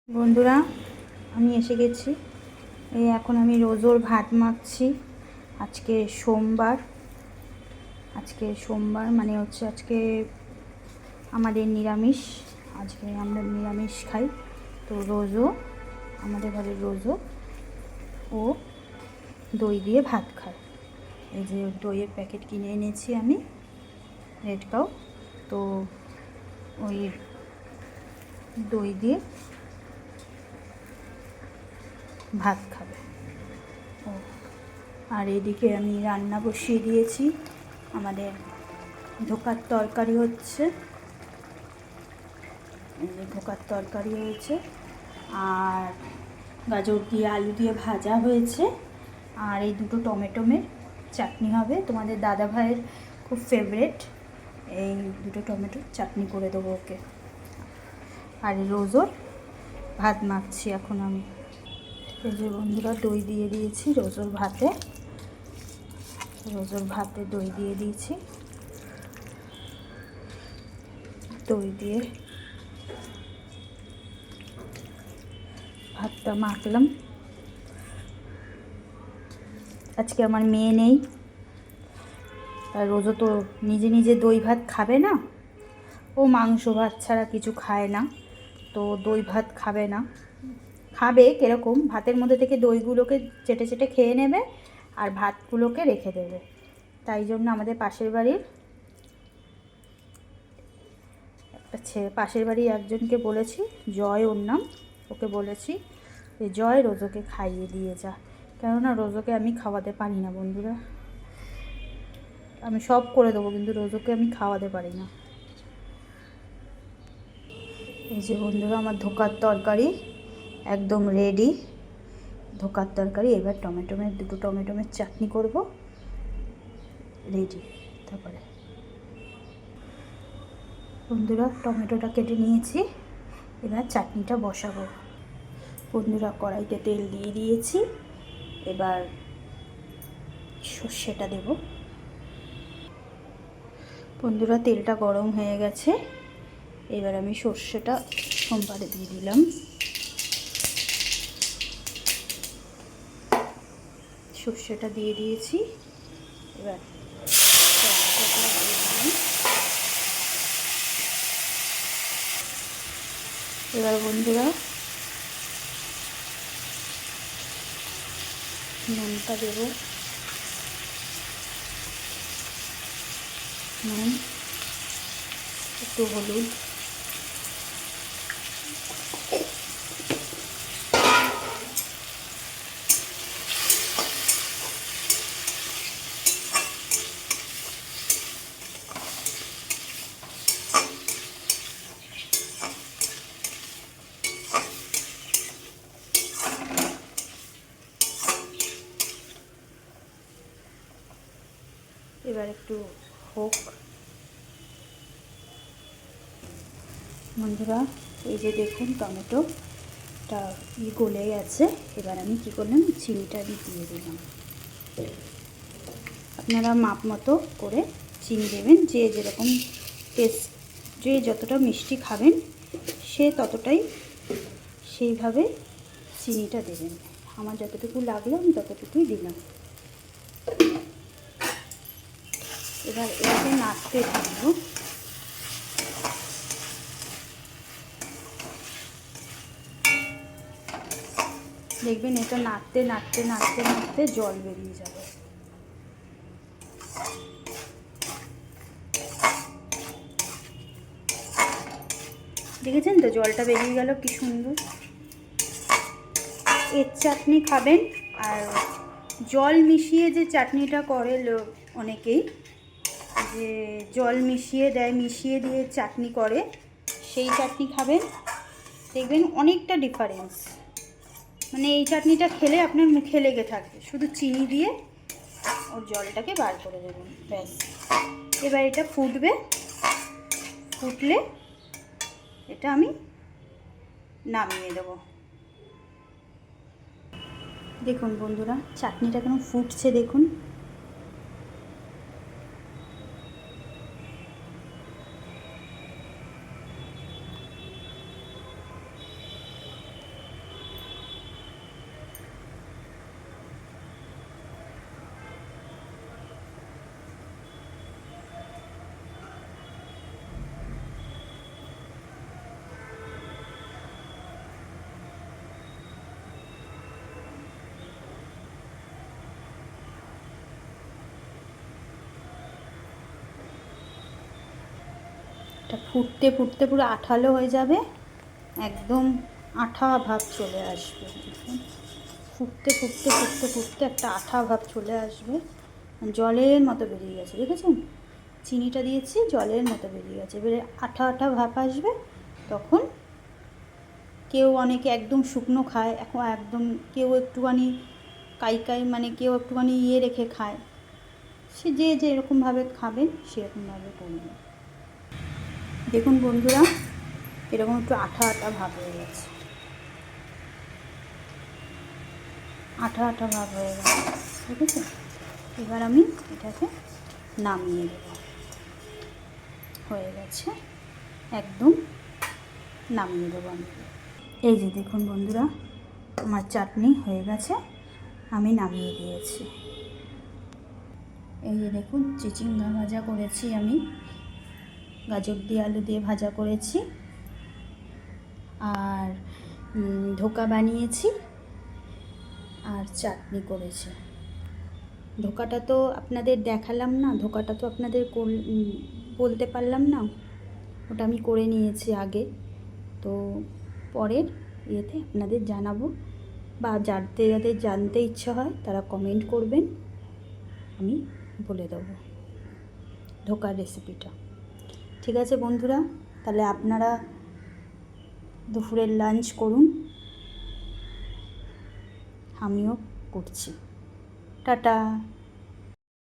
বন্ধুরা, আমি এসে গেছি। এই এখন আমি রোজোর ভাত মাখছি। আজকে সোমবার মানে হচ্ছে আজকে আমাদের নিরামিষ। আজকে আমরা নিরামিষ খাই। তো রোজও আমাদের ঘরের রোজও ও দই দিয়ে ভাত খায়। এই যে দইয়ের প্যাকেট কিনে এনেছি আমি, রেড কাউ। তো ওই দই দিয়ে ভাত খাবে ও। আর এদিকে আমি রান্না বসিয়ে দিয়েছি। আমাদের ধোকার তরকারি হচ্ছে, ধোকার তরকারি হয়েছে, আর গাজর দিয়ে আলু দিয়ে ভাজা হয়েছে, আর এই দুটো টমেটোমের চাটনি হবে। তোমাদের দাদা ভাইয়ের খুব ফেভারেট, এই দুটো টমেটোর চাটনি করে দেবো ওকে। আর রোজোর ভাত মাখছি এখন আমি। এই যে বন্ধুরা, দই দিয়ে দিয়েছি রোজোর ভাতে, দই দিয়ে দিয়েছি। দই দিয়ে ভাতটা মাখলাম। আজকে আমার মেয়ে নেই, আর রোজও তো নিজে নিজে দই ভাত খাবে না। ও মাংস ভাত ছাড়া কিছু খায় না, তো দই ভাত খাবে না। খাবে কীরকম, ভাতের মধ্যে থেকে দইগুলোকে চেটে চেটে খেয়ে নেবে আর ভাতগুলোকে রেখে দেবে। তাই জন্য আমাদের পাশের বাড়ির একজনকে বলেছি, জয় ওর নাম, ওকে বলেছি যে জয় রোজোকে খাইয়ে দিয়ে যা। কেননা রোজোকে আমি খাওয়াতে পারি না বন্ধুরা। আমি সব করে দেবো, কিন্তু রোজোকে আমি খাওয়াতে পারি না। এই যে বন্ধুরা, আমার ধোকার তরকারি একদম রেডি। ধোকার তরকারি, এবার দুটো টমেটোমের চাটনি করব, রেডি। তারপরে বন্ধুরা, টমেটোটা কেটে নিয়েছি, এবার চাটনিটা বসাবো। বন্ধুরা, কড়াইতে তেল দিয়ে দিয়েছি, এবার সর্ষেটা দেব। বন্ধুরা, তেলটা গরম হয়ে গেছে, এবার আমি সর্ষেটা সোমবারে দিয়ে দিলাম। সর্ষেটা দিয়ে দিয়েছি, এবার বন্ধুরা নুনটা দেবো, নুন, একটু হলুদ, এবার একটু হোক। বন্ধুরা, এই যে দেখুন টমেটোটা গলে গেছে। এবার আমি কী করলাম, চিনিটা দিয়ে দিলাম। আপনারা মাপ মতো করে চিনি দেবেন, যে যেরকম টেস্ট, যে যতটা মিষ্টি খাবেন সে ততটাই সেইভাবে চিনিটা দেবেন। আমার যতটুকু লাগলো আমি ততটুকুই দিলাম। এবার এটাকে নাড়তে থাকবো। দেখবেন এটা নাড়তে নাড়তে নাড়তে নাড়তে জল বেরিয়ে যাবে। দেখেছেন তো, জলটা বেরিয়ে গেল, কি সুন্দর। এর চাটনি খাবেন, আর জল মিশিয়ে যে চাটনিটা করে অনেকেই, যে জল মিশিয়ে দেয়, মিশিয়ে দিয়ে চাটনি করে, সেই চাটনি খাবেন, দেখবেন অনেকটা ডিফারেন্স। মানে এই চাটনিটা খেলে আপনার মুখে লেগে থাকবে। শুধু চিনি দিয়ে ওর জলটাকে বার করে দেবেন, ব্যাস। এবার এটা ফুটবে, ফুটলে এটা আমি নামিয়ে দেবো। দেখুন বন্ধুরা, চাটনিটা কেমন ফুটছে দেখুন। এটা ফুটতে ফুটতে পুরো আঠালো হয়ে যাবে, একদম আঠা ভাব চলে আসবে। দেখুন ফুটতে ফুটতে ফুটতে ফুটতে একটা আঠা ভাব চলে আসবে, জলের মতো বেরিয়ে গেছে, দেখেছেন? চিনিটা দিয়েছি, জলের মতো বেরিয়ে গেছে, এবারে আঠা আঠা ভাব আসবে। তখন কেউ অনেকে একদম শুকনো খায়, এখন একদম কেউ একটুখানি কাই মানে কেউ একটুখানি রেখে খায়, সে যে যেরকমভাবে খাবেন সেরকমভাবে করবেন। দেখুন বন্ধুরা, এরকম একটু আঠা আঠা ভাব হয়ে গেছে, আঠা আঠা ভাব হয়ে গেছে, ঠিক আছে? এবার আমি এটাকে নামিয়ে দেব, হয়ে গেছে, একদম নামিয়ে দেবো আমি। এই যে দেখুন বন্ধুরা, আমার চাটনি হয়ে গেছে, আমি নামিয়ে দিয়েছি। এই যে দেখুন চিচিঙ্গা ভাজা করেছি আমি, গাজর দিয়ে আলু দিয়ে ভাজা করেছি, আর ধোকা বানিয়েছি, আর চাটনি করেছি। ধোকাটা তো আপনাদের দেখালাম না, ধোকাটা তো আপনাদের বলতে পারলাম না, ওটা আমি করে নিয়েছি আগে, তো পরের ইয়েতে আপনাদের জানাবো, বা যাদের জানতে ইচ্ছা হয় তারা কমেন্ট করবেন, আমি বলে দেবো ধোকার রেসিপিটা। ঠিক আছে বন্ধুরা, তাহলে আপনারা দুপুরের লাঞ্চ করুন, আমিও করছি। টাটা।